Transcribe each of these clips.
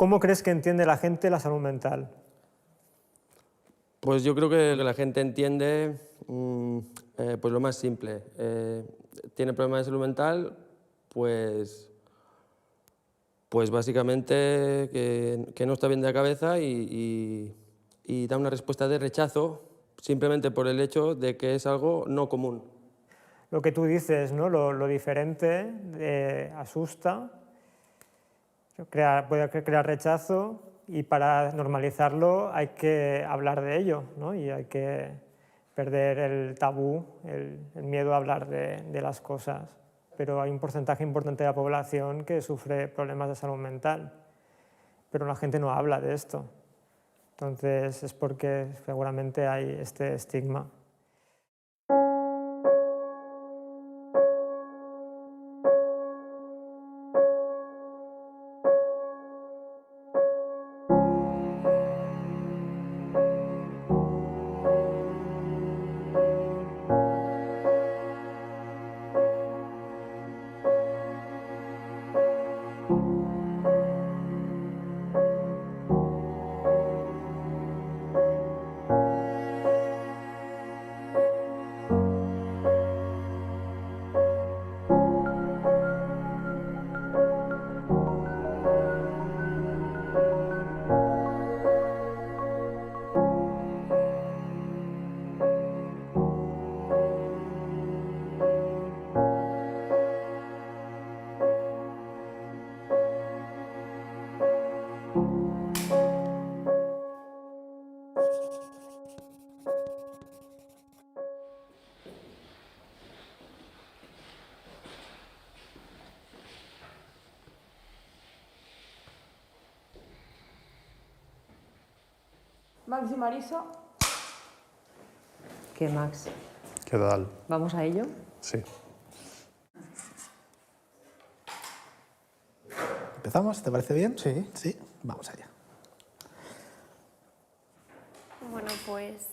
¿Cómo crees que entiende la gente la salud mental? Pues yo creo que la gente entiende pues lo más simple. Tiene problemas de salud mental, pues básicamente que no está bien de la cabeza y da una respuesta de rechazo simplemente por el hecho de que es algo no común. Lo que tú dices, ¿no? Lo diferente asusta, puede crear rechazo y para normalizarlo hay que hablar de ello, ¿no? Y hay que perder el tabú, el miedo a hablar de las cosas. Pero hay un porcentaje importante de la población que sufre problemas de salud mental, pero la gente no habla de esto. Entonces es porque seguramente hay este estigma. Max y Marisa. ¿Qué, Max? ¿Qué tal? ¿Vamos a ello? Sí. ¿Empezamos? ¿Te parece bien? Sí. Sí, vamos allá. Bueno, pues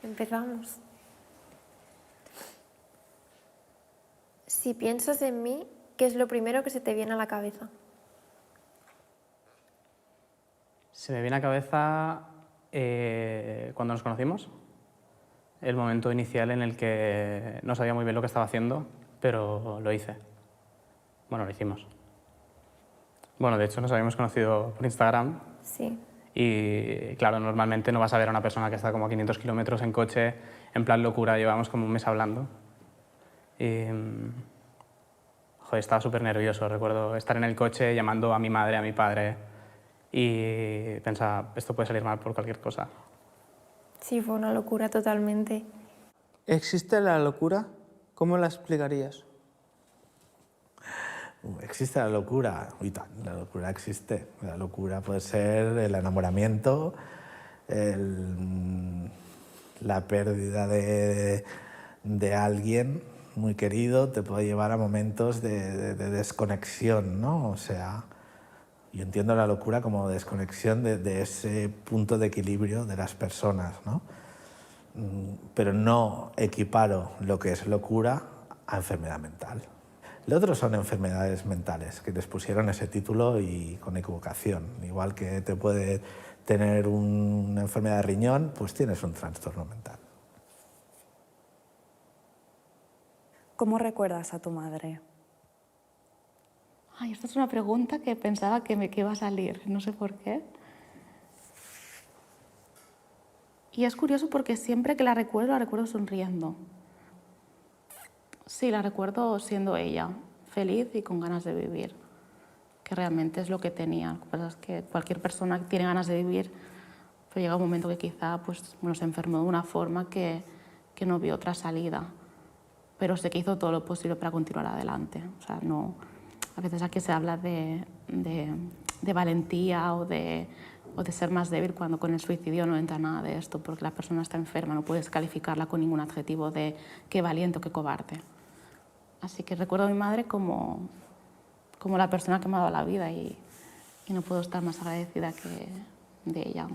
empezamos. Si piensas en mí, ¿qué es lo primero que se te viene a la cabeza? Se me viene a la cabeza cuando nos conocimos, el momento inicial en el que no sabía muy bien lo que estaba haciendo, pero lo hice. Bueno, lo hicimos. Bueno, de hecho nos habíamos conocido por Instagram. Sí. Y claro, normalmente no vas a ver a una persona que está como a 500 kilómetros en coche, en plan locura, llevamos como un mes hablando. Y, joder, estaba súper nervioso, recuerdo estar en el coche llamando a mi madre, a mi padre, y pensaba, esto puede salir mal por cualquier cosa. Sí, fue una locura totalmente. ¿Existe la locura? ¿Cómo la explicarías? ¿Existe la locura? La locura existe. La locura puede ser el enamoramiento, la pérdida de alguien muy querido, te puede llevar a momentos de desconexión, ¿no? O sea, yo entiendo la locura como desconexión de ese punto de equilibrio de las personas, ¿no? Pero no equiparo lo que es locura a enfermedad mental. Lo otro son enfermedades mentales, que les pusieron ese título y con equivocación. Igual que te puede tener una enfermedad de riñón, pues tienes un trastorno mental. ¿Cómo recuerdas a tu madre? Ay, esta es una pregunta que pensaba que me iba a salir, no sé por qué. Y es curioso porque siempre que la recuerdo sonriendo. Sí, la recuerdo siendo ella, feliz y con ganas de vivir, que realmente es lo que tenía. Lo que pasa es que cualquier persona que tiene ganas de vivir, pero llega un momento que quizá pues, bueno, se enfermó de una forma que no vio otra salida, pero sé que hizo todo lo posible para continuar adelante. O sea, no, a veces aquí se habla de valentía o de ser más débil cuando con el suicidio no entra nada de esto, porque la persona está enferma, no puedes calificarla con ningún adjetivo de qué valiente o qué cobarde. Así que recuerdo a mi madre como la persona que me ha dado la vida y no puedo estar más agradecida que de ella.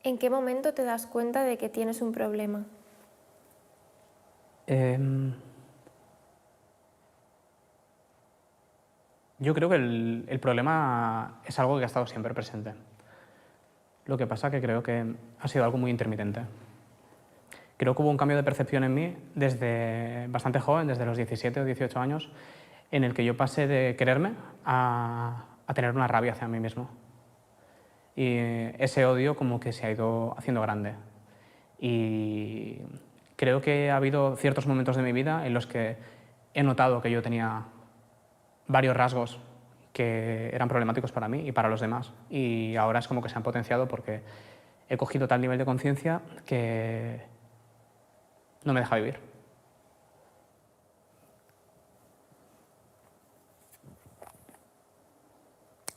¿En qué momento te das cuenta de que tienes un problema? Yo creo que el problema es algo que ha estado siempre presente. Lo que pasa que creo que ha sido algo muy intermitente. Creo que hubo un cambio de percepción en mí desde bastante joven, desde los 17 o 18 años, en el que yo pasé de quererme a tener una rabia hacia mí mismo. Y ese odio como que se ha ido haciendo grande. Y creo que ha habido ciertos momentos de mi vida en los que he notado que yo tenía varios rasgos que eran problemáticos para mí y para los demás. Y ahora es como que se han potenciado porque he cogido tal nivel de conciencia que no me deja vivir.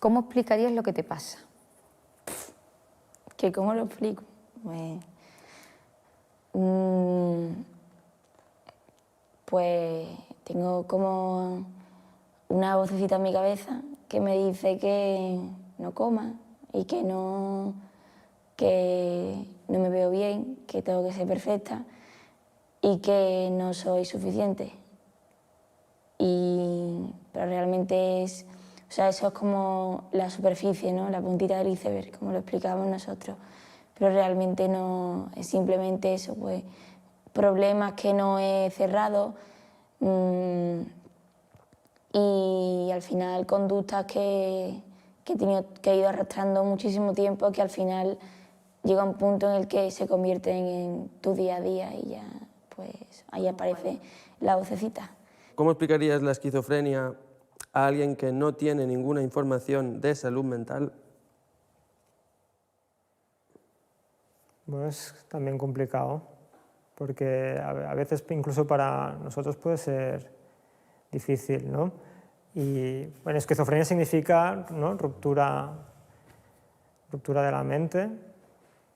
¿Cómo explicarías lo que te pasa? ¿Que cómo lo explico? Pues tengo como una vocecita en mi cabeza que me dice que no coma y que no me veo bien, que tengo que ser perfecta y que no soy suficiente. Pero realmente o sea, eso es como la superficie, ¿no? La puntita del iceberg, como lo explicábamos nosotros. Pero realmente no es simplemente eso, pues problemas que no he cerrado y al final conductas que he ido arrastrando muchísimo tiempo, que al final llega un punto en el que se convierten en tu día a día y ya pues ahí aparece la vocecita. ¿Cómo explicarías la esquizofrenia a alguien que no tiene ninguna información de salud mental? Bueno, es también complicado, porque a veces incluso para nosotros puede ser difícil, ¿no? Y bueno, esquizofrenia significa, ¿no?, ruptura de la mente,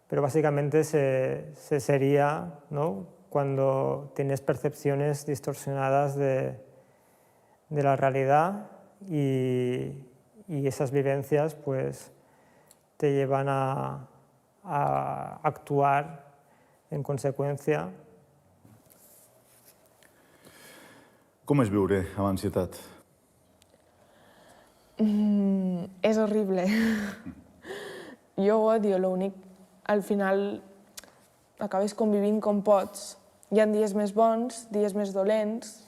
pero básicamente sería, ¿no?, cuando tienes percepciones distorsionadas de la realidad y esas vivencias pues te llevan a actuar en conseqüència. Com és viure amb ansietat? És horrible. Jo ho odio, l'únic... Al final acabes convivint com pots. Hi ha dies més bons, dies més dolents.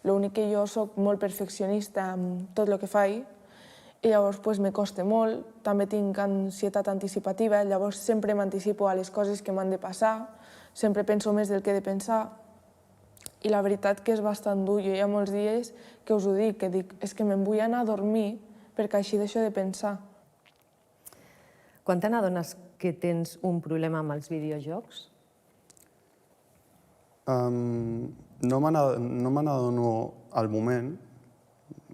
L'únic que jo soc molt perfeccionista amb tot el que faig i llavors pues, me costa molt. També tinc ansietat anticipativa, llavors sempre m'anticipo a les coses que m'han de passar, sempre penso més del que he de pensar i la veritat que és bastant dur. Jo hi ha molts dies que us ho dic, que dic, és que me'n vull anar a dormir perquè així deixo de pensar. Quan te n'adones que tens un problema amb els videojocs? No me n'adono al moment.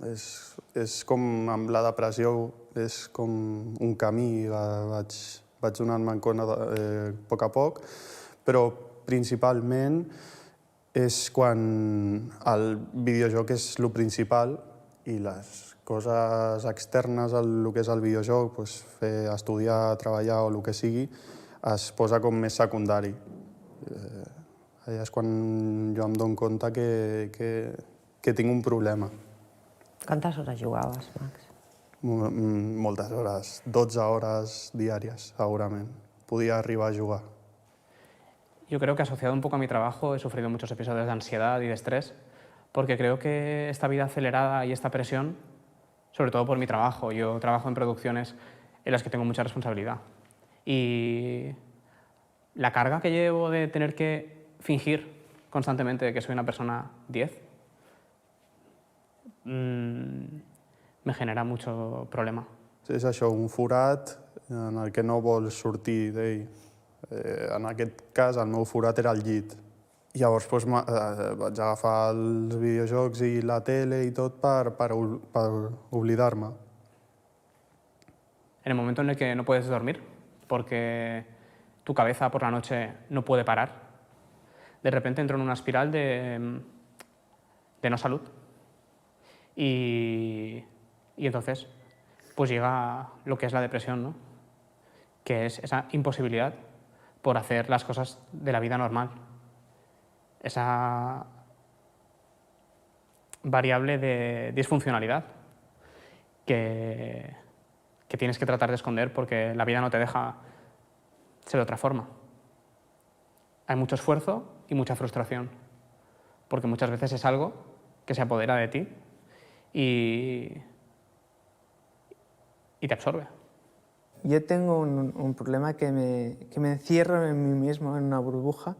És com amb la depressió, és com un camí, vaig donant-me en compte a poc, però principalment és quan el videojoc és el principal i les coses externes al que és el videojoc, fer, estudiar, treballar o el que sigui, es posa com més secundari. Allà és quan jo em dono compte que tinc un problema. Quantes hores jugaves, Max? Moltes hores, 12 hores diàries, segurament. Podia arribar a jugar. Yo creo que asociado un poco a mi trabajo he sufrido muchos episodios de ansiedad y de estrés, porque creo que esta vida acelerada y esta presión, sobre todo por mi trabajo, yo trabajo en producciones en las que tengo mucha responsabilidad. Y la carga que llevo de tener que fingir constantemente que soy una persona 10, me genera mucho problema. És això, un forat en el que no vols sortir d'ell. En aquest cas, el meu forat era el llit. Llavors vaig agafar els videojocs i la tele i tot per oblidar-me. En el momento en el que no puedes dormir, porque tu cabeza por la noche no puede parar, de repente entro en una espiral de no salud. Y entonces pues llega lo que es la depresión, ¿no? Que es esa imposibilidad por hacer las cosas de la vida normal. Esa variable de disfuncionalidad que tienes que tratar de esconder porque la vida no te deja ser de otra forma. Hay mucho esfuerzo y mucha frustración, porque muchas veces es algo que se apodera de ti y te absorbe. Yo tengo un problema que me encierro en mí mismo, en una burbuja,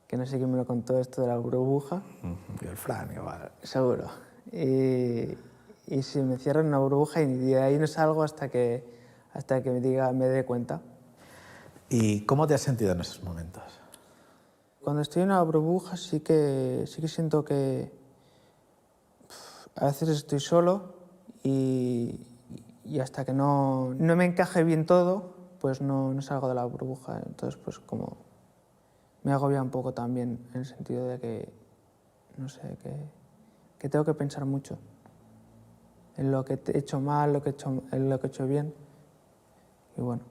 que no sé quién me lo contó esto de la burbuja. Y el Fran igual. Seguro. Y si me cierro en una burbuja y de ahí no salgo hasta que me dé cuenta. ¿Y cómo te has sentido en esos momentos? Cuando estoy en una burbuja sí que siento que a veces estoy solo y hasta que no me encaje bien todo, pues no salgo de la burbuja. Entonces, pues como me agobia un poco también, en el sentido de que, no sé, que tengo que pensar mucho en lo que he hecho mal, en lo que he hecho bien. Y bueno.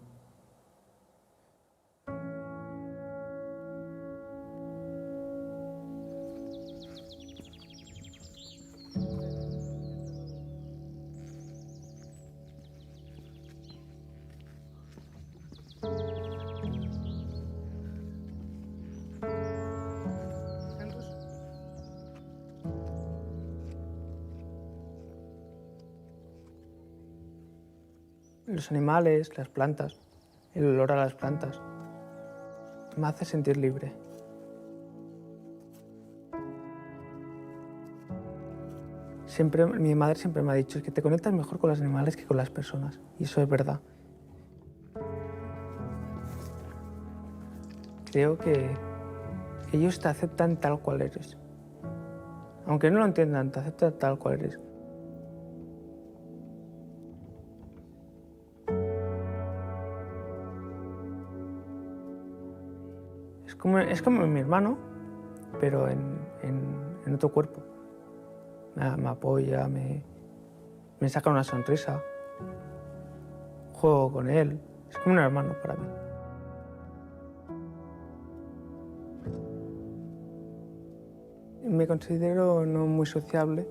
Los animales, las plantas, el olor a las plantas, me hace sentir libre. Mi madre siempre me ha dicho que te conectas mejor con los animales que con las personas, y eso es verdad. Creo que ellos te aceptan tal cual eres. Aunque no lo entiendan, te aceptan tal cual eres. Es como mi hermano, pero en otro cuerpo. Me apoya, me saca una sonrisa, juego con él. Es como un hermano para mí. Me considero no muy sociable,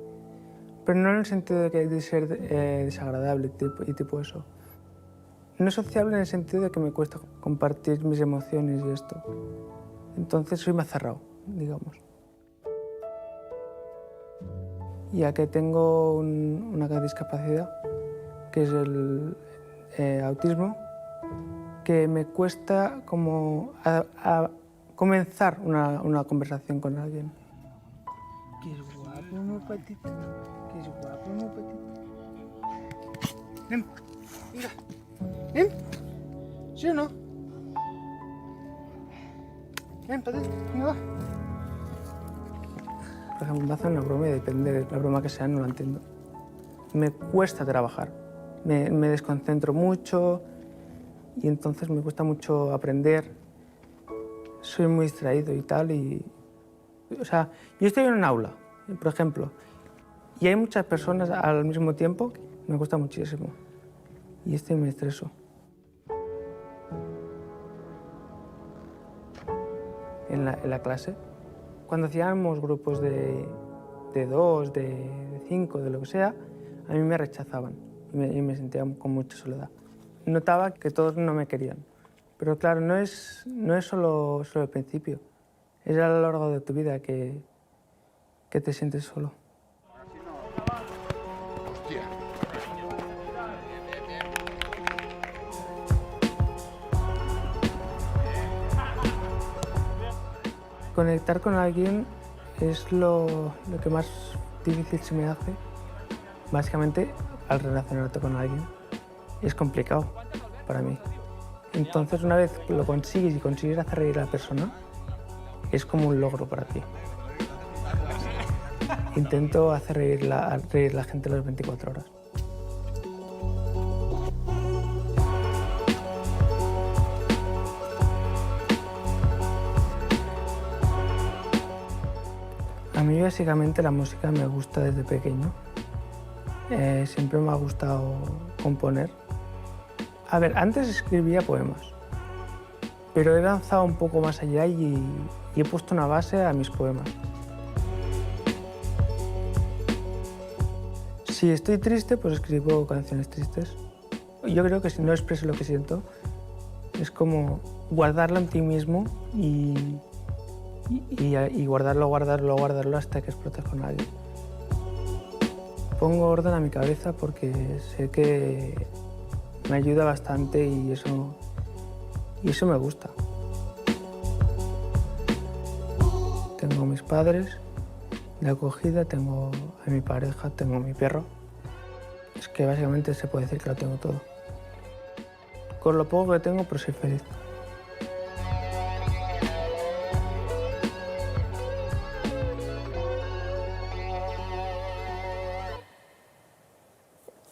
pero no en el sentido de ser desagradable y tipo eso. No sociable en el sentido de que me cuesta compartir mis emociones y esto. Entonces soy más cerrado, digamos. Ya que tengo una discapacidad, que es el autismo, que me cuesta como comenzar una conversación con alguien. Que es guapo, mi patito. Que es guapo, mi patito. Ven, mira. Ven. ¿Sí o no? Ven, patito, venga, va. Por ejemplo, me hacen una broma y depende de la broma que sea, no la entiendo. Me cuesta trabajar, me desconcentro mucho y entonces me cuesta mucho aprender. Soy muy distraído y tal. O sea, yo estoy en un aula, por ejemplo, y hay muchas personas al mismo tiempo, me cuesta muchísimo. Y me estreso. En la clase, cuando hacíamos grupos de 2, de 5, de lo que sea, a mí me rechazaban y me sentía con mucha soledad. Notaba que todos no me querían, pero claro, no es solo el principio, es a lo largo de tu vida que te sientes solo. Conectar con alguien es lo que más difícil se me hace. Básicamente, al relacionarte con alguien, es complicado para mí. Entonces, una vez lo consigues y consigues hacer reír a la persona, es como un logro para ti. Intento hacer reír a la gente las 24 horas. A mí básicamente la música me gusta desde pequeño. Siempre me ha gustado componer. A ver, antes escribía poemas, pero he avanzado un poco más allá y he puesto una base a mis poemas. Si estoy triste, pues escribo canciones tristes. Yo creo que si no expreso lo que siento, es como guardarlo en ti mismo y guardarlo hasta que explotes con alguien. Pongo orden a mi cabeza porque sé que me ayuda bastante y eso me gusta. Tengo a mis padres de acogida, tengo a mi pareja, tengo a mi perro. Es que básicamente se puede decir que lo tengo todo. Con lo poco que tengo, pero soy feliz.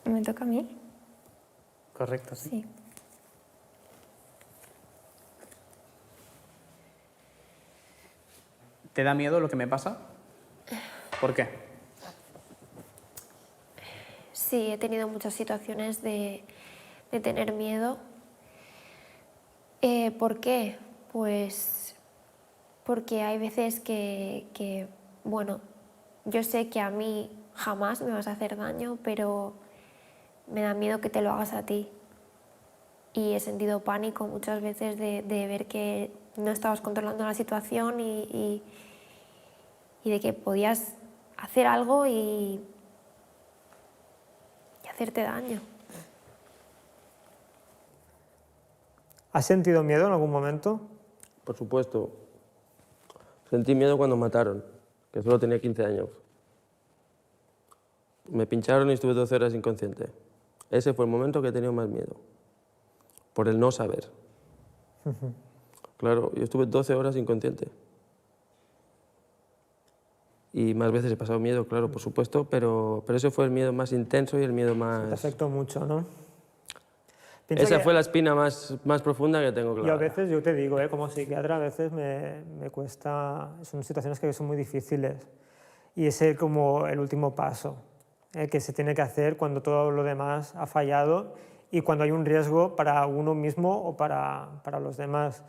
¿Me toca a mí? Correcto, sí. Sí. ¿Te da miedo lo que me pasa? ¿Por qué? Sí, he tenido muchas situaciones de tener miedo. ¿Por qué? Pues porque hay veces que, bueno, yo sé que a mí jamás me vas a hacer daño, pero me da miedo que te lo hagas a ti. Y he sentido pánico muchas veces de ver que no estabas controlando la situación y de que podías hacer algo y hacerte daño. ¿Has sentido miedo en algún momento? Por supuesto. Sentí miedo cuando mataron, que solo tenía 15 años. Me pincharon y estuve 12 horas inconsciente. Ese fue el momento que he tenido más miedo, por el no saber. Claro, yo estuve 12 horas inconsciente. Y más veces he pasado miedo, claro, por supuesto, pero ese fue el miedo más intenso y el miedo más... Te afectó mucho, ¿no? Esa fue la espina más profunda que tengo, claro. Yo a veces, yo te digo, como psiquiatra, a veces me cuesta... Son situaciones que son muy difíciles. Y es como el último paso, que se tiene que hacer cuando todo lo demás ha fallado y cuando hay un riesgo para uno mismo o para los demás.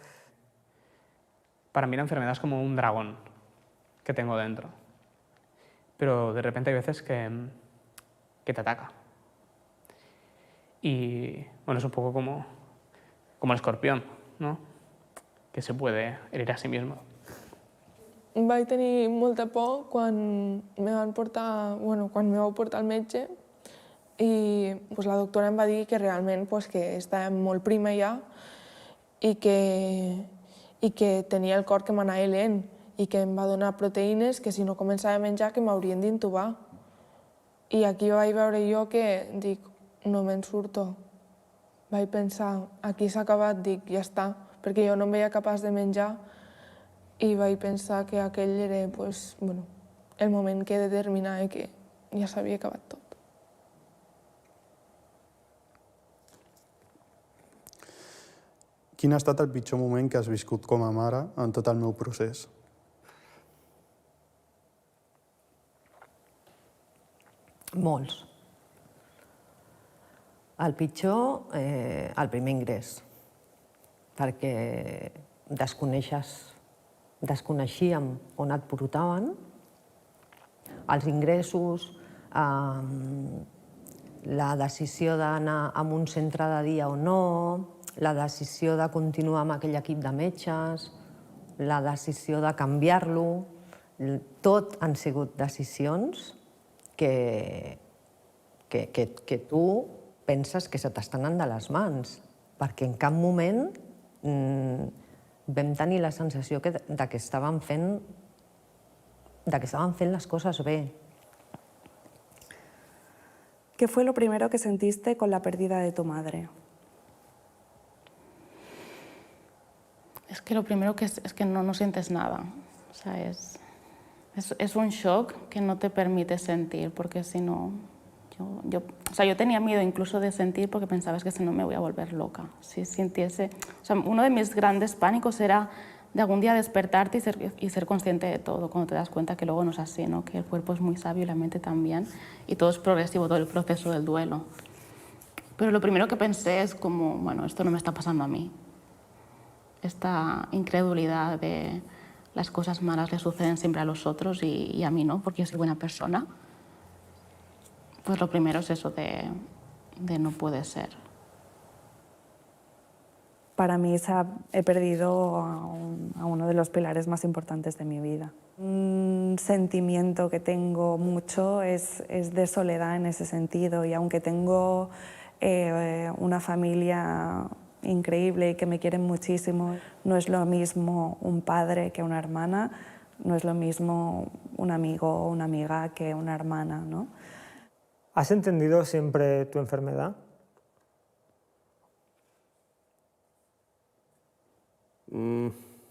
Para mí la enfermedad es como un dragón que tengo dentro. Pero de repente hay veces que te ataca. Y bueno, es un poco como el escorpión, no? Que se puede herir a sí mismo. Vaig tenir molta por quan me vau portar al metge i la doctora em va dir que realment que estava molt prima ja i que tenia el cor que m'anava lent i que em va donar proteïnes que si no començava a menjar que m'haurien d'intubar. I aquí vaig veure jo que dic, no me'n surto. Vaig pensar, aquí s'ha acabat, dic, ja està, perquè jo no em veia capaç de menjar i vaig pensar que aquell era el moment que determinava que ja s'havia acabat tot. Quin ha estat el pitjor moment que has viscut com a mare en tot el meu procés? Molts. El pitjor, el primer ingrés, perquè desconeixíem on et portaven, els ingressos, la decisió d'anar a un centre de dia o no, la decisió de continuar amb aquell equip de metges, la decisió de canviar-lo, tot han sigut decisions que tu penses que se t'estan anant de les mans, perquè en cap moment vam tenir la sensació que estaven fent las cosas bé. ¿Qué fue lo primero que sentiste con la pérdida de tu madre? Es que lo primero que es que no sientes nada. O sea, es un shock que no te permite sentir, porque si no... Yo tenía miedo incluso de sentir porque pensaba que si no me voy a volver loca. Si sintiese... O sea, uno de mis grandes pánicos era de algún día despertarte y ser consciente de todo, cuando te das cuenta que luego no es así, ¿no? Que el cuerpo es muy sabio y la mente también, y todo es progresivo, todo el proceso del duelo. Pero lo primero que pensé es como, bueno, esto no me está pasando a mí. Esta incredulidad de las cosas malas le suceden siempre a los otros y a mí no, porque yo soy buena persona. pues lo primero es eso de no puede ser. Para mí he perdido a uno de los pilares más importantes de mi vida. Un sentimiento que tengo mucho es de soledad en ese sentido, y aunque tengo una familia increíble y que me quieren muchísimo, no es lo mismo un padre que una hermana, no es lo mismo un amigo o una amiga que una hermana, ¿no? ¿Has entendido siempre tu enfermedad?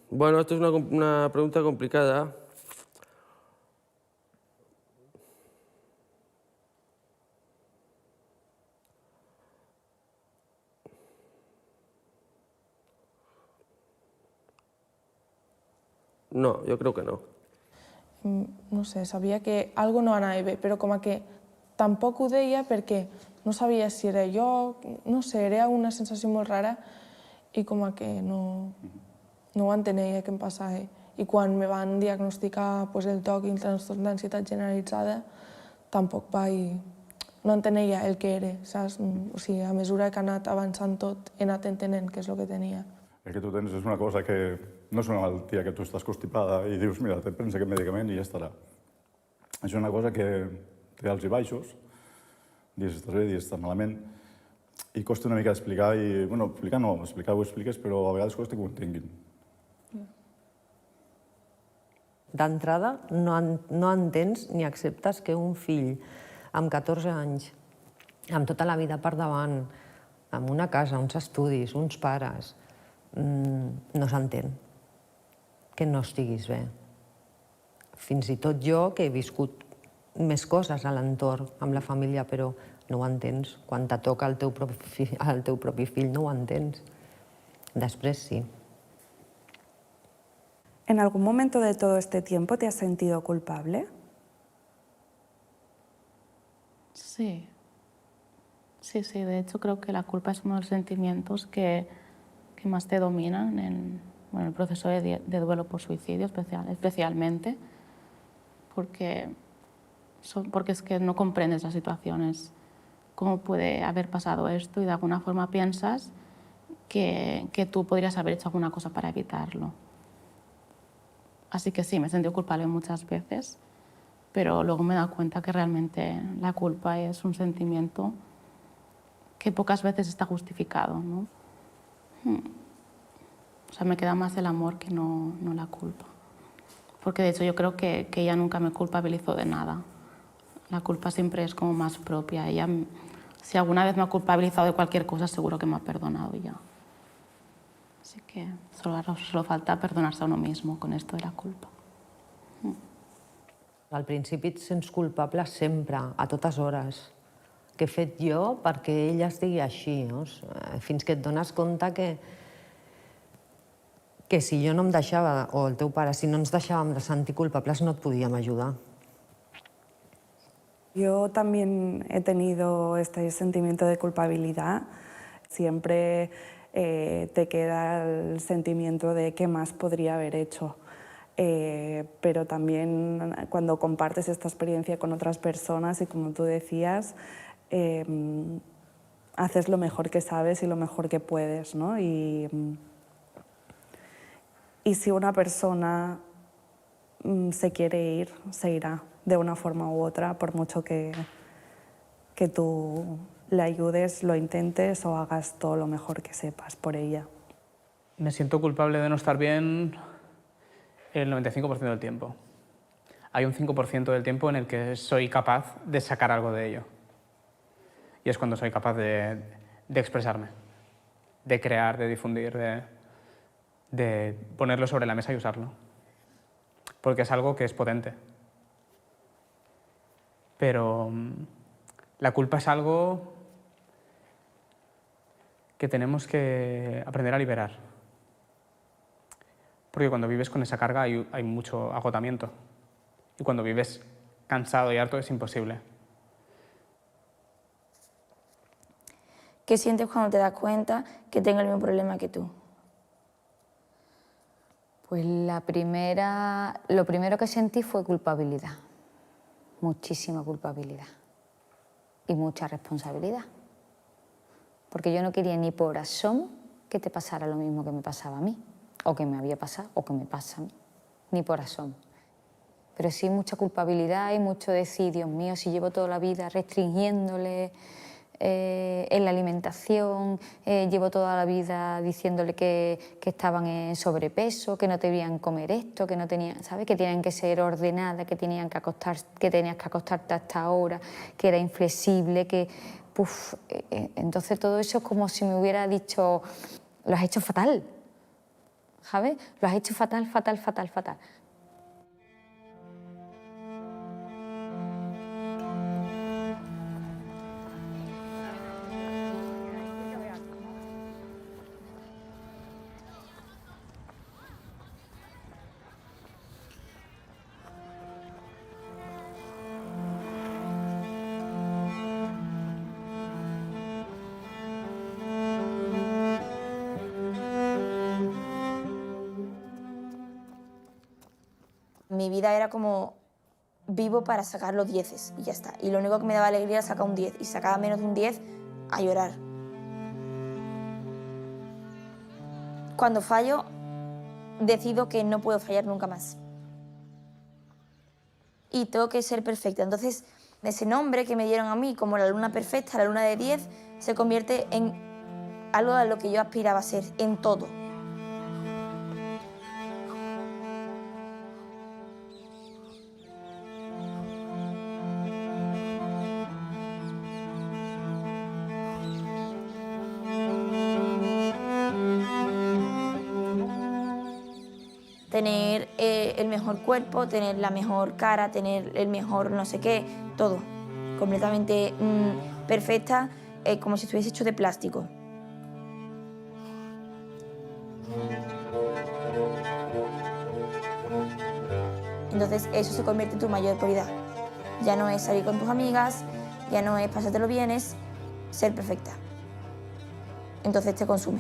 Bueno, esto es una pregunta complicada. No, yo creo que no. No sé, sabia que algo no anava bé, però com a que tampoc ho deia perquè no sabia si era jo, no sé, era una sensació molt rara i com a que no ho entenia què em passava. I quan me van diagnosticar pues, el TOC i el trastorn d'ansietat generalitzada, tampoc no entenia el que era, saps? O sigui, a mesura que ha anat avançant tot, he anat entenent què és el que tenia. El que tu tens és una cosa que no és una malaltia que tu estàs constipada i dius, mira, te prens aquest medicament i ja estarà. És una cosa que té alts i baixos, dies estàs bé, dies estàs malament, i costa una mica d'explicar, i, bueno, explicar ho expliques, però a vegades costa que ho entenguin. D'entrada, no entens ni acceptes que un fill amb 14 anys, amb tota la vida per davant, amb una casa, uns estudis, uns pares, no s'entén que no estiguis bé. Fins i tot jo, que he viscut més coses a l'entorn amb la família, però no ho entens. Quan te toca el teu propi fill no ho entens. Després sí. ¿En algún momento de todo este tiempo te has sentido culpable? Sí. Sí, de hecho creo que la culpa es uno de los sentimientos que más te dominan en el proceso de duelo por suicidio especialmente, porque es que no comprendes las situaciones, cómo puede haber pasado esto y de alguna forma piensas que tú podrías haber hecho alguna cosa para evitarlo. Así que sí, me he sentido culpable muchas veces, pero luego me he dado cuenta que realmente la culpa es un sentimiento que pocas veces está justificado, ¿no? O sea, me queda más el amor que no la culpa. Porque de hecho yo creo que ella nunca me culpabilizó de nada. La culpa siempre es como más propia. Ella, si alguna vez me ha culpabilizado de cualquier cosa, seguro que me ha perdonado ya. Así que solo falta perdonarse a uno mismo con esto de la culpa. Al principi et sents culpable sempre, a totes hores. Què he fet jo perquè ella estigui així? Fins que et dones compte que si jo no em deixava, o el teu pare, si no ens deixàvem de sentir culpables, no et podíem ayudar. Yo también he tenido este sentimiento de culpabilidad. Siempre te queda el sentimiento de qué más podría haber hecho. Pero también cuando compartes esta experiencia con otras personas y como tú decías, haces lo mejor que sabes y lo mejor que puedes, ¿no? Y si una persona se quiere ir, se irá de una forma u otra, por mucho que tú le ayudes, lo intentes o hagas todo lo mejor que sepas por ella. Me siento culpable de no estar bien el 95% del tiempo. Hay un 5% del tiempo en el que soy capaz de sacar algo de ello. Y es cuando soy capaz de expresarme, de crear, de difundir, de ponerlo sobre la mesa y usarlo. Porque es algo que es potente. Pero la culpa es algo que tenemos que aprender a liberar. Porque cuando vives con esa carga hay mucho agotamiento. Y cuando vives cansado y harto es imposible. ¿Qué sientes cuando te das cuenta que tengo el mismo problema que tú? Pues lo primero que sentí fue culpabilidad, muchísima culpabilidad. y mucha responsabilidad. Porque yo no quería ni por asomo que te pasara lo mismo que me pasaba a mí, o que me había pasado, o que me pasa a mí, ni por asomo. Pero sí mucha culpabilidad y mucho decir, Dios mío, si llevo toda la vida restringiéndole en la alimentación, llevo toda la vida diciéndole que estaban en sobrepeso, que no debían comer esto, que no tenían, ¿sabes? Que tenían que ser ordenadas, que tenían que que tenías que acostarte hasta ahora, que era inflexible, que... entonces todo eso es como si me hubiera dicho, lo has hecho fatal, ¿sabes? Lo has hecho fatal, fatal, fatal, fatal. Mi vida era como vivo para sacar los 10 y ya está. Y lo único que me daba alegría era sacar un 10. Y sacaba menos de un 10 a llorar. Cuando fallo, decido que no puedo fallar nunca más. Y tengo que ser perfecta. Entonces, ese nombre que me dieron a mí como la luna perfecta, la luna de 10, se convierte en algo a lo que yo aspiraba a ser, en todo. Tener el mejor cuerpo, tener la mejor cara, tener el mejor no sé qué, todo. Completamente perfecta, como si estuviese hecho de plástico. Entonces eso se convierte en tu mayor prioridad. Ya no es salir con tus amigas, ya no es pasártelo bien, es ser perfecta. Entonces te consume.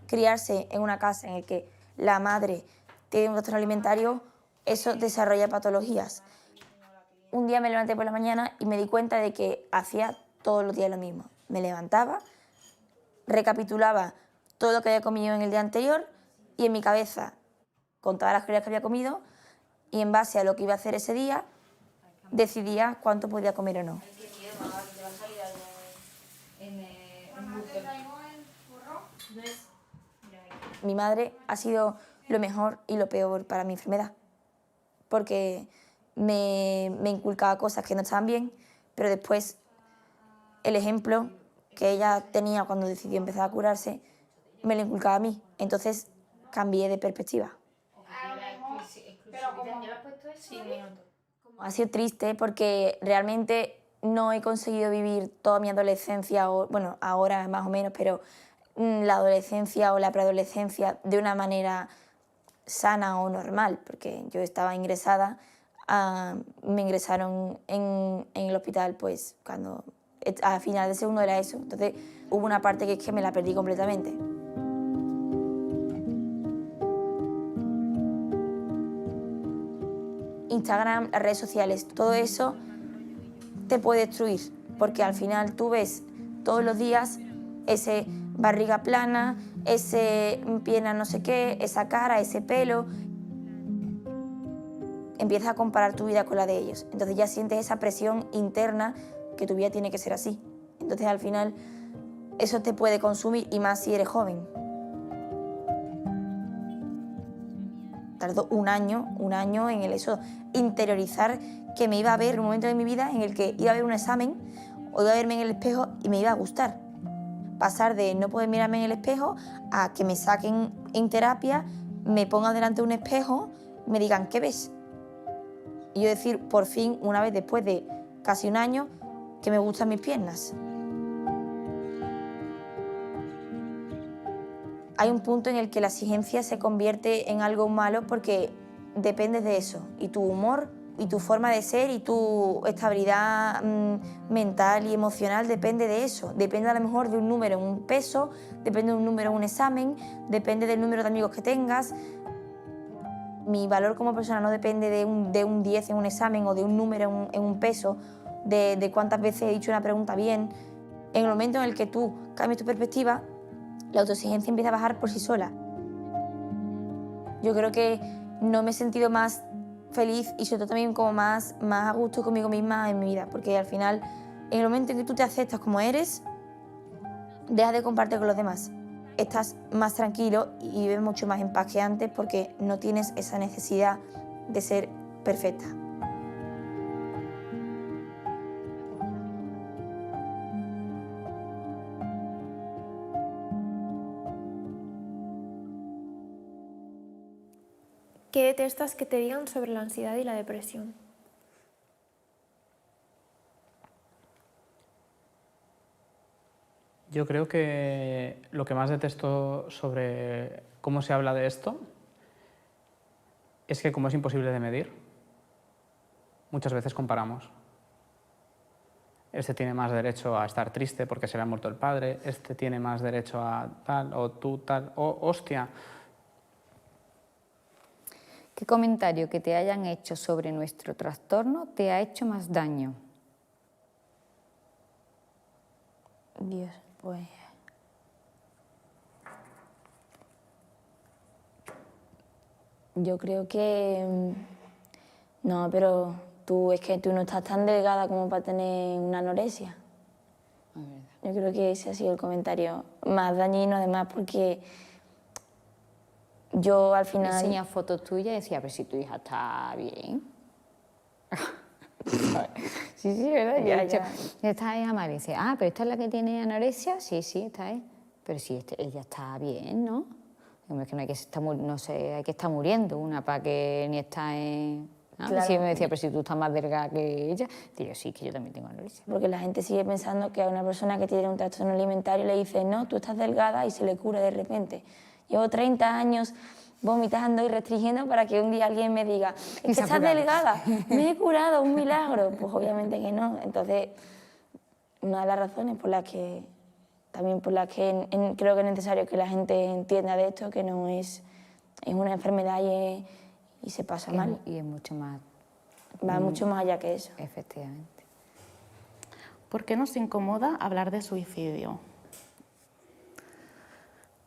Criarse en una casa en la que la madre tiene un trastorno alimentario, eso desarrolla patologías. Un día me levanté por la mañana y me di cuenta de que hacía todos los días lo mismo. Me levantaba, recapitulaba todo lo que había comido en el día anterior y en mi cabeza contaba las calorías que había comido y en base a lo que iba a hacer ese día decidía cuánto podía comer o no. Mi madre ha sido lo mejor y lo peor para mi enfermedad, porque me inculcaba cosas que no estaban bien, pero después el ejemplo que ella tenía cuando decidió empezar a curarse me lo inculcaba a mí, entonces cambié de perspectiva. Ha sido triste porque realmente no he conseguido vivir toda mi adolescencia, bueno, ahora más o menos, pero la adolescencia o la preadolescencia de una manera sana o normal, porque yo estaba ingresada, me ingresaron en el hospital pues cuando a final de segundo era eso, entonces hubo una parte que es que me la perdí completamente. Instagram, las redes sociales, todo eso te puede destruir, porque al final tú ves todos los días ese barriga plana, ese pierna no sé qué, esa cara, ese pelo. Empiezas a comparar tu vida con la de ellos. Entonces ya sientes esa presión interna que tu vida tiene que ser así. Entonces al final eso te puede consumir y más si eres joven. Tardó un año en el eso, interiorizar que me iba a ver un momento de mi vida en el que iba a ver un examen o iba a verme en el espejo y me iba a gustar. Pasar de no poder mirarme en el espejo a que me saquen en terapia, me pongan delante de un espejo, me digan, ¿qué ves? Y yo decir, por fin, una vez después de casi un año, que me gustan mis piernas. Hay un punto en el que la exigencia se convierte en algo malo porque dependes de eso y tu humor Y tu forma de ser y tu estabilidad mental y emocional depende de eso. Depende a lo mejor de un número en un peso, depende de un número en un examen, depende del número de amigos que tengas. Mi valor como persona no depende de un 10 en un examen o de un número en un peso, de cuántas veces he dicho una pregunta bien. En el momento en el que tú cambias tu perspectiva, la autoexigencia empieza a bajar por sí sola. Yo creo que no me he sentido más feliz y sobre todo también como más a gusto conmigo misma en mi vida, porque al final, en el momento en que tú te aceptas como eres, dejas de compartir con los demás. Estás más tranquilo y vives mucho más en paz que antes porque no tienes esa necesidad de ser perfecta. ¿Qué detestas que te digan sobre la ansiedad y la depresión? Yo creo que lo que más detesto sobre cómo se habla de esto es que como es imposible de medir, muchas veces comparamos. Este tiene más derecho a estar triste porque se le ha muerto el padre, este tiene más derecho a tal, o tú tal, o hostia. ¿Qué comentario que te hayan hecho sobre nuestro trastorno te ha hecho más daño? Dios, pues... Yo creo que... No, pero es que tú no estás tan delgada como para tener una anorexia. Yo creo que ese ha sido el comentario más dañino, además, porque yo al final... Enseña fotos tuyas y decía, a ver si tu hija está bien. Sí, ¿verdad? Ya. Esta es Amalia. Dice, pero esta es la que tiene anorexia. Sí, esta es. Pero sí, ella está bien, ¿no? Es que no hay que estar, no sé, hay que estar muriendo una para que ni está en... ¿no? Claro. Sí, me decía, pero si tú estás más delgada que ella. Digo, sí, que yo también tengo anorexia. Porque la gente sigue pensando que a una persona que tiene un trastorno alimentario le dice, no, tú estás delgada y se le cura de repente. Llevo 30 años vomitando y restringiendo para que un día alguien me diga, es que estás delgada, me he curado, un milagro. Pues obviamente que no. Entonces, una de las razones por las que creo que es necesario que la gente entienda de esto, que no es una enfermedad y se pasa mal. Y es mucho más... Va mucho más allá que eso. Efectivamente. ¿Por qué nos incomoda hablar de suicidio?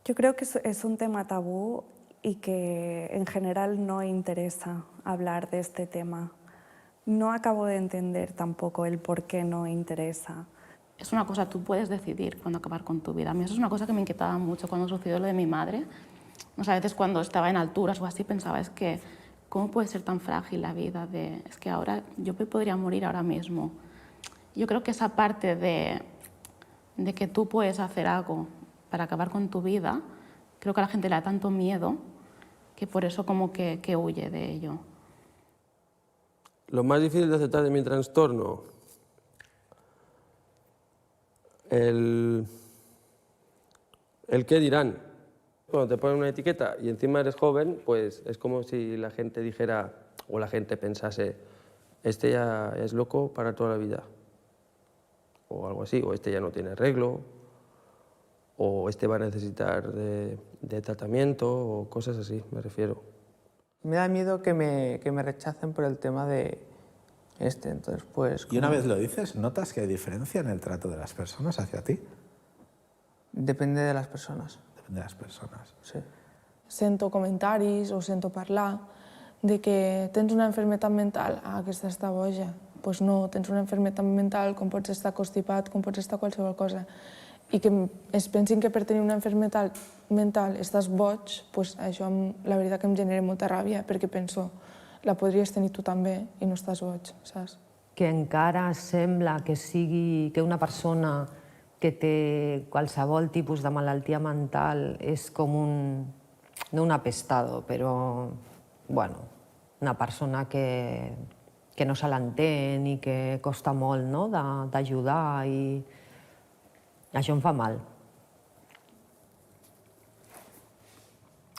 Yo creo que es un tema tabú y que en general no interesa hablar de este tema. No acabo de entender tampoco el por qué no interesa. Es una cosa, tú puedes decidir cuándo acabar con tu vida. A mí eso es una cosa que me inquietaba mucho cuando sucedió lo de mi madre. O sea, a veces cuando estaba en alturas o así pensaba, es que ¿cómo puede ser tan frágil la vida? Es que ahora yo podría morir ahora mismo. Yo creo que esa parte de que tú puedes hacer algo para acabar con tu vida, creo que a la gente le da tanto miedo que por eso como que huye de ello. Lo más difícil de aceptar de mi trastorno, el qué dirán. Cuando te ponen una etiqueta y encima eres joven, pues es como si la gente dijera, o la gente pensase, este ya es loco para toda la vida, o algo así, o este ya no tiene arreglo, o este va a necesitar de tratamiento, o cosas así, me refiero. Me da miedo que me rechacen por el tema de entonces pues... Y una vez lo dices, ¿notas que hay diferencia en el trato de las personas hacia ti? Depende de las personas. Depende de las personas. Sí. Sento comentaris o sento parlar de que tens una enfermedad mental, aquesta està boja. Doncs no, tens una enfermedad mental, com pots estar constipat, com pots estar qualsevol cosa. I que es pensin que per tenir una enfermedad mental estàs boig, doncs això la veritat que em genera molta ràbia, perquè penso, la podries tenir tu també i no estàs boig, saps? Que encara sembla que sigui que una persona que té qualsevol tipus de malaltia mental és com no un apestado, però, bueno, una persona que no se l'entén i que costa molt, no?, d'ajudar i això em fa mal.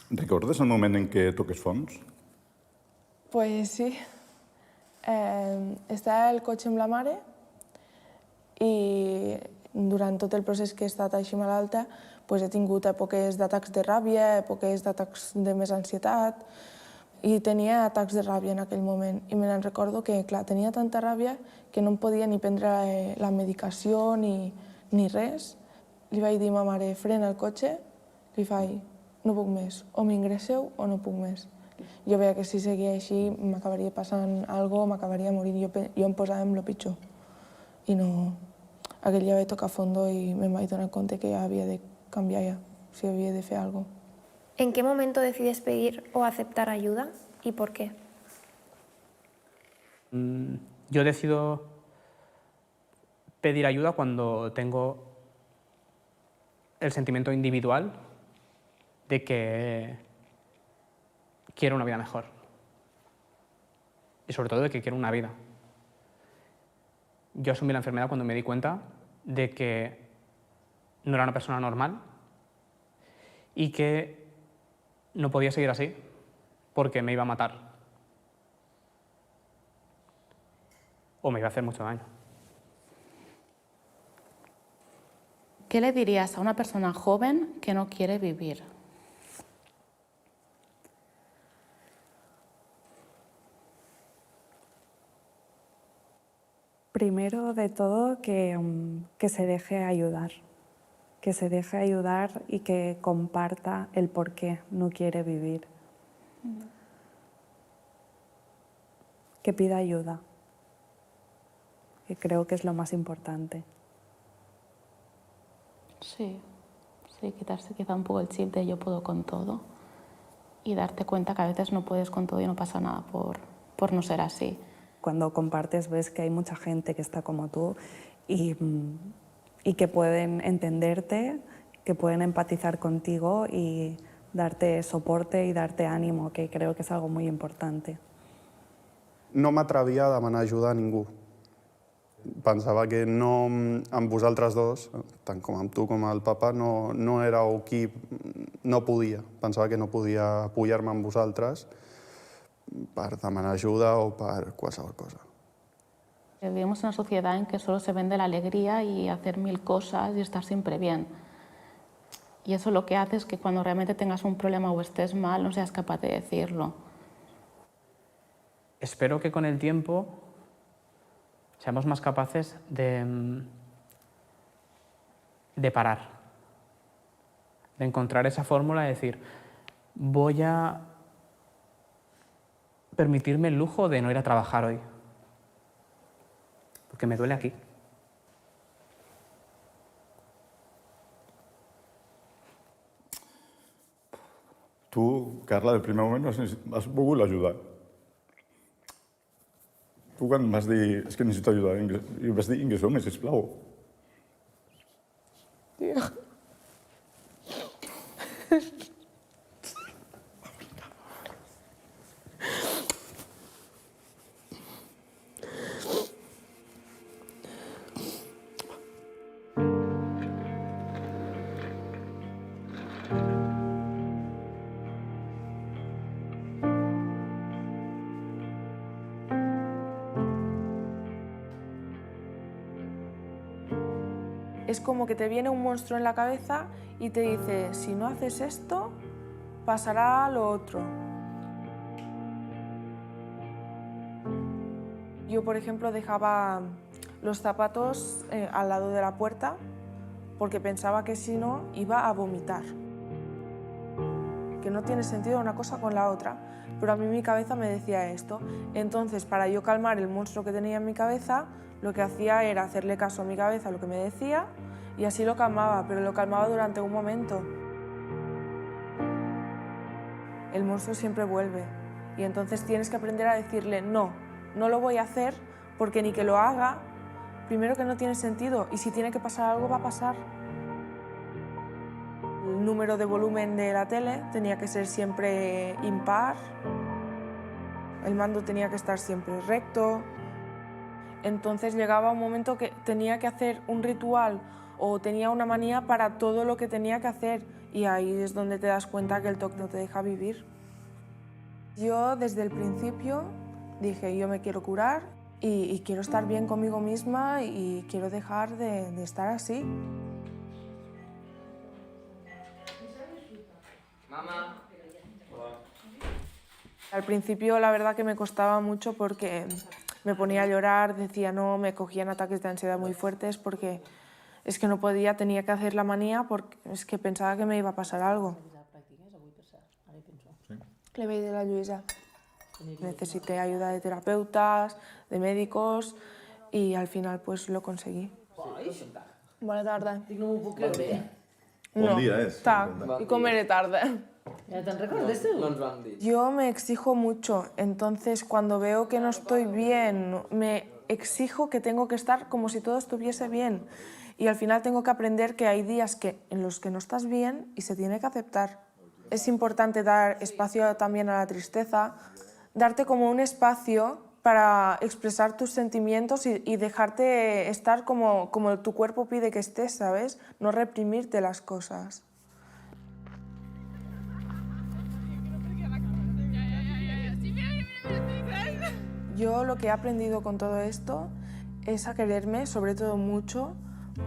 Recordes el moment en què toques fons? Pues sí. Estava al cotxe amb la mare i durant tot el procés que he estat així malalta he tingut èpoques d'atacs de ràbia, èpoques d'atacs de més ansietat i tenia atacs de ràbia en aquell moment. I me'n recordo que, clar, tenia tanta ràbia que no em podia ni prendre la medicació ni res. Li vaig dir a ma mare, frena el cotxe, li faig, no puc més, o m'ingresseu o no puc més. Jo veia que si seguia així m'acabaria passant alguna cosa, m'acabaria morint. Jo em posava en el pitjor. I no... Aquell dia vaig tocar fondo i me vaig donar compte que ja havia de cambiar ja, si havia de fer alguna cosa. ¿En qué momento decides pedir o aceptar ayuda y por qué? Yo decido pedir ayuda cuando tengo el sentimiento individual de que quiero una vida mejor. Y sobre todo de que quiero una vida. Yo asumí la enfermedad cuando me di cuenta de que no era una persona normal y que no podía seguir así porque me iba a matar o me iba a hacer mucho daño. ¿Qué le dirías a una persona joven que no quiere vivir? Primero de todo, que se deje ayudar. Que se deje ayudar y que comparta el por qué no quiere vivir. Que pida ayuda. Que creo que es lo más importante. Sí, quitarse quizá un poco el chip de yo puedo con todo y darte cuenta que a veces no puedes con todo y no pasa nada por no ser así. Cuando compartes ves que hay mucha gente que está como tú y que pueden entenderte, que pueden empatizar contigo y darte soporte y darte ánimo, que creo que es algo muy importante. No m'atrevia a demanar ajuda a ningú. Pensava que no, amb vosaltres dos, tant com amb tu com amb el papa, no éreu qui no podia. Pensava que no podia apoyar-me amb vosaltres per demanar ajuda o per qualsevol cosa. Vivimos en una sociedad en que solo se vende la alegría y hacer mil cosas y estar siempre bien. Y eso lo que hace es que cuando realmente tengas un problema o estés mal, no seas capaz de decirlo. Espero que con el tiempo seamos más capaces de parar, de encontrar esa fórmula de decir, voy a permitirme el lujo de no ir a trabajar hoy, porque me duele aquí. Tu, Carla, del primer moment has volgut l'ajudar. Tu quan vas dir, és que necessito ajudar, i vas dir, ingresseu-me, sisplau. Tio. Es como que te viene un monstruo en la cabeza y te dice, si no haces esto, pasará lo otro. Yo, por ejemplo, dejaba los zapatos al lado de la puerta porque pensaba que si no iba a vomitar. Que no tiene sentido una cosa con la otra, pero a mí mi cabeza me decía esto. Entonces, para yo calmar el monstruo que tenía en mi cabeza, lo que hacía era hacerle caso a mi cabeza, lo que me decía, y así lo calmaba, pero lo calmaba durante un momento. El monstruo siempre vuelve, y entonces tienes que aprender a decirle no, no lo voy a hacer, porque ni que lo haga, primero que no tiene sentido, y si tiene que pasar algo, va a pasar. El número de volumen de la tele tenía que ser siempre impar, el mando tenía que estar siempre recto. Entonces llegaba un momento que tenía que hacer un ritual o tenía una manía para todo lo que tenía que hacer y ahí es donde te das cuenta que el TOC no te deja vivir. Yo desde el principio Dije, yo me quiero curar y quiero estar bien conmigo misma y quiero dejar de estar así. Mamá. Al principio la verdad que me costaba mucho porque me ponía a llorar, decía no, me cogían ataques de ansiedad muy fuertes porque es que no podía, tenía que hacer la manía porque es que pensaba que me iba a pasar algo. Le veí de la Lluïsa. Necesité ayuda de terapeutas, de médicos y al final pues lo conseguí. Buena tarde. Bon dia és. Y comeré tarde. Ja te'n recordes tu? No ens van dir. Yo me exijo mucho, entonces cuando veo que no estoy bien, me exijo que tengo que estar como si todo estuviese bien. Y al final tengo que aprender que hay días en los que no estás bien y se tiene que aceptar. Es importante dar espacio también a la tristeza, darte como un espacio para expresar tus sentimientos y dejarte estar como tu cuerpo pide que estés, ¿sabes? No reprimirte las cosas. Yo lo que he aprendido con todo esto es a quererme, sobre todo mucho,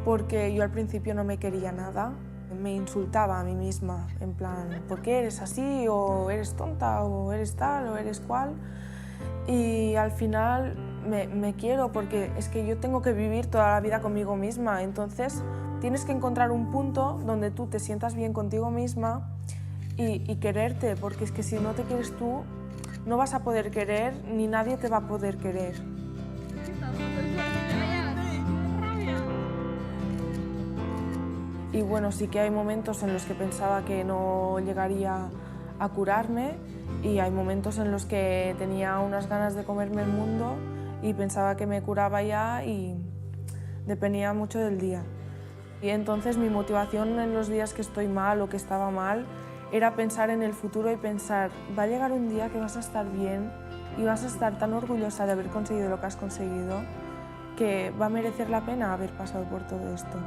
porque yo al principio no me quería nada. Me insultaba a mí misma, en plan, ¿por qué eres así? O eres tonta, o eres tal, o eres cual. Y al final me quiero porque es que yo tengo que vivir toda la vida conmigo misma. Entonces tienes que encontrar un punto donde tú te sientas bien contigo misma y quererte, porque es que si no te quieres tú, no vas a poder querer ni nadie te va a poder querer. Y bueno, sí que hay momentos en los que pensaba que no llegaría a curarme y hay momentos en los que tenía unas ganas de comerme el mundo y pensaba que me curaba ya y dependía mucho del día. Y entonces mi motivación en los días que estoy mal o que estaba mal era pensar en el futuro y pensar, va a llegar un día que vas a estar bien y vas a estar tan orgullosa de haber conseguido lo que has conseguido que va a merecer la pena haber pasado por todo esto.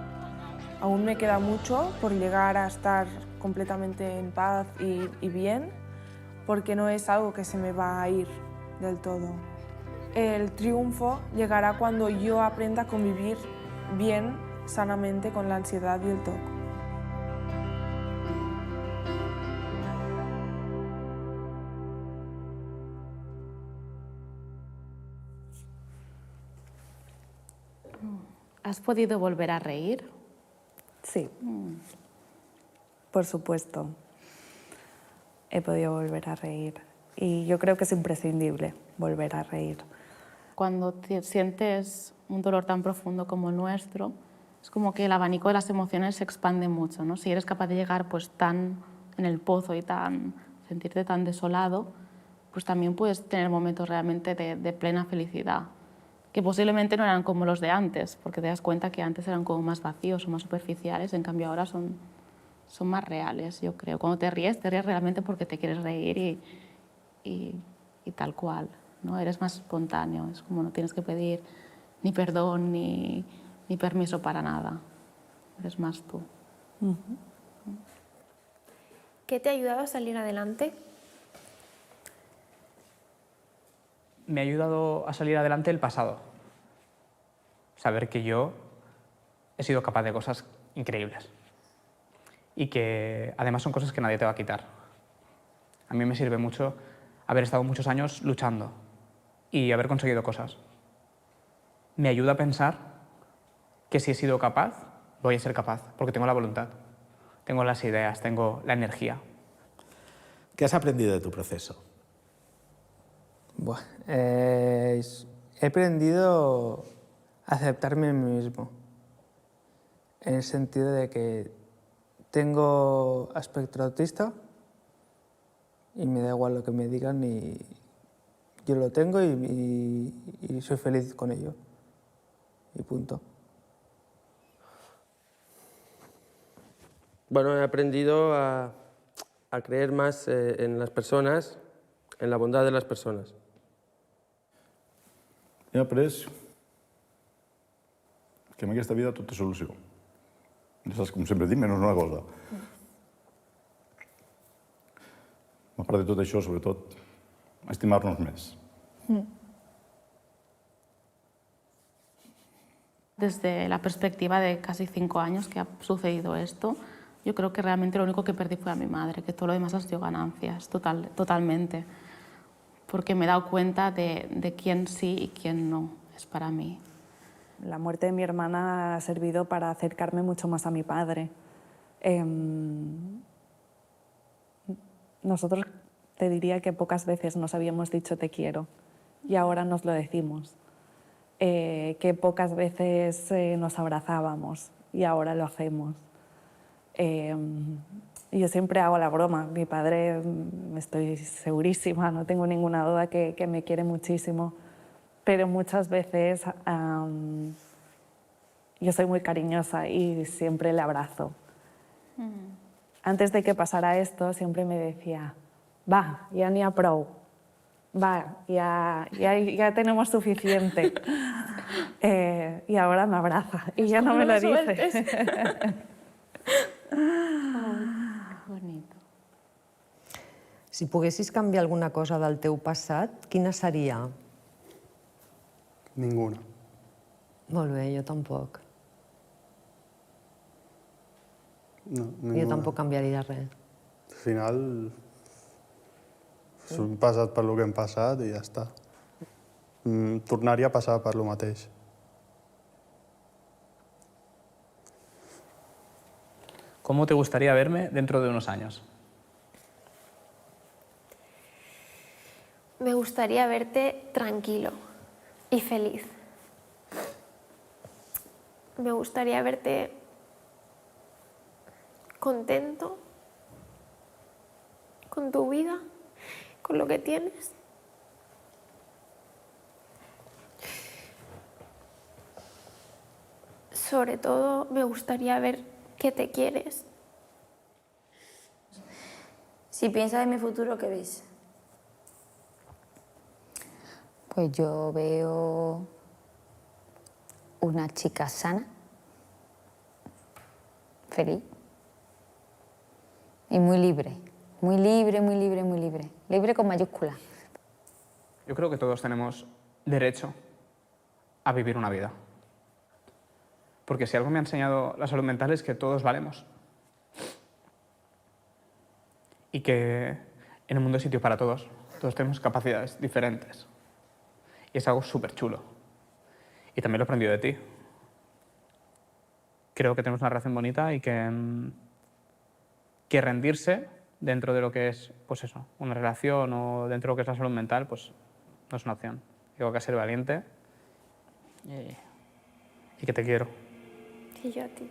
Aún me queda mucho por llegar a estar completamente en paz y bien, porque no es algo que se me va a ir del todo. El triunfo llegará cuando yo aprenda a convivir bien, sanamente con la ansiedad y el TOC. ¿Has podido volver a reír? Sí, por supuesto. He podido volver a reír y yo creo que es imprescindible volver a reír. Cuando sientes un dolor tan profundo como el nuestro, es como que el abanico de las emociones se expande mucho, ¿no? Si eres capaz de llegar pues tan en el pozo y sentirte tan desolado, pues también puedes tener momentos realmente de plena felicidad, que posiblemente no eran como los de antes, porque te das cuenta que antes eran como más vacíos o más superficiales, en cambio ahora son más reales, yo creo. Cuando te ríes realmente porque te quieres reír y tal cual, ¿no? Eres más espontáneo, es como no tienes que pedir ni perdón ni permiso para nada, eres más tú. ¿Qué te ha ayudado a salir adelante? Me ha ayudado a salir adelante el pasado. Saber que yo he sido capaz de cosas increíbles y que además son cosas que nadie te va a quitar. A mí me sirve mucho haber estado muchos años luchando y haber conseguido cosas. Me ayuda a pensar que si he sido capaz, voy a ser capaz, porque tengo la voluntad, tengo las ideas, tengo la energía. ¿Qué has aprendido de tu proceso? He aprendido a aceptarme a mí mismo, en el sentido de que tengo aspecto autista y me da igual lo que me digan y yo lo tengo y soy feliz con ello y punto. Bueno, he aprendido a creer más en las personas, en la bondad de las personas. He après que en aquesta vida tot té solució. Ja saps, com sempre dic, menys una cosa. A part de tot això, sobretot, estimar-nos més. Desde la perspectiva de casi 5 años que ha sucedido esto, yo creo que realmente lo único que perdí fue a mi madre, que todo lo demás ha sido ganancias, totalmente. Porque me he dado cuenta de quién sí y quién no es para mí. La muerte de mi hermana ha servido para acercarme mucho más a mi padre. Nosotros te diría que pocas veces nos habíamos dicho te quiero y ahora nos lo decimos. Que pocas veces nos abrazábamos y ahora lo hacemos. Yo siempre hago la broma. Mi padre, estoy segurísima, no tengo ninguna duda que me quiere muchísimo, pero muchas veces yo soy muy cariñosa y siempre le abrazo. Antes de que pasara esto, siempre me decía, va, ja n'hi ha prou, va, ya tenemos suficiente. Y ahora me abraza y ya no me lo dice. Bonito. Si poguessis canviar alguna cosa del teu passat, quina seria? Ninguna. Molt bé, jo tampoc. No, ninguna. Jo tampoc canviaria res. Al final, hem passat per lo que hem passat i ja està. Tornaria a passar per lo mateix. ¿Cómo te gustaría verme dentro de unos años? Me gustaría verte tranquilo y feliz. Me gustaría verte contento con tu vida, con lo que tienes. Sobre todo me gustaría ver que te quieres. Si piensas en mi futuro, ¿qué ves? Pues yo veo una chica sana, feliz y muy libre. Muy libre, muy libre, muy libre. Libre con mayúscula. Yo creo que todos tenemos derecho a vivir una vida. Porque si algo me ha enseñado la salud mental es que todos valemos. Y que en el mundo hay sitio para todos. Todos tenemos capacidades diferentes. Y es algo súper chulo. Y también lo he aprendido de ti. Creo que tenemos una relación bonita y que rendirse dentro de lo que es, pues eso, una relación o dentro de lo que es la salud mental, pues no es una opción. Tengo que ser valiente y que te quiero. Y yo a ti.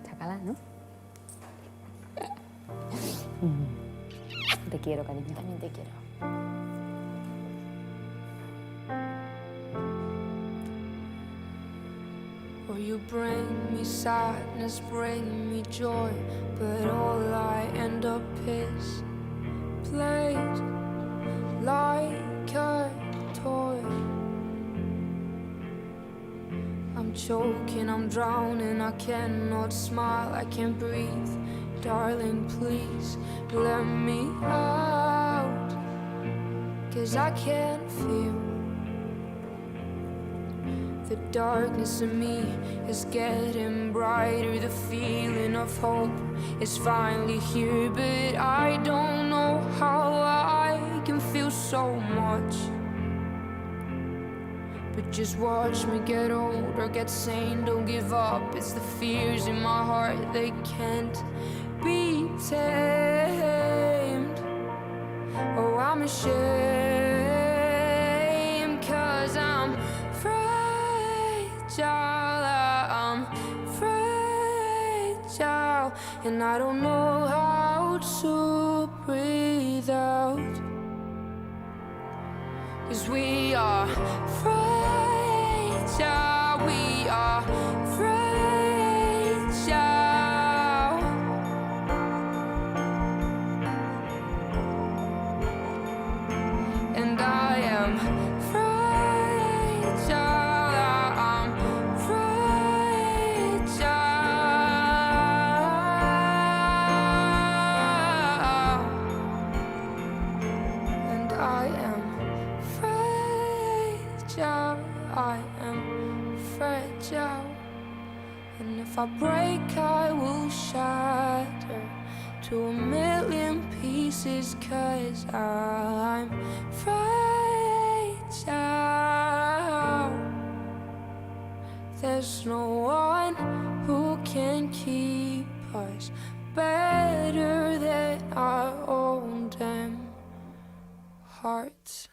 Chácala, ¿no? Te quiero, cariño. También te quiero. Oh, you bring me sadness, bring me joy, but all I end up is played like a toy. I'm choking, I'm drowning, I cannot smile, I can't breathe. Darling, please let me out, 'cause I can't feel. The darkness in me is getting brighter. The feeling of hope is finally here, but I don't know how I can feel so much. But just watch me get older, get sane, don't give up. It's the fears in my heart, they can't be tamed. Oh, I'm ashamed, 'cause I'm fragile, I'm fragile, and I don't know how to breathe out. 'Cause we are fragile, we are fragile. And I am fragile, I'm fragile. And I I am fragile, I am fragile. And if I break, I will shatter to a million pieces, 'cause I'm fragile. There's no one who can keep us better than our own damn hearts.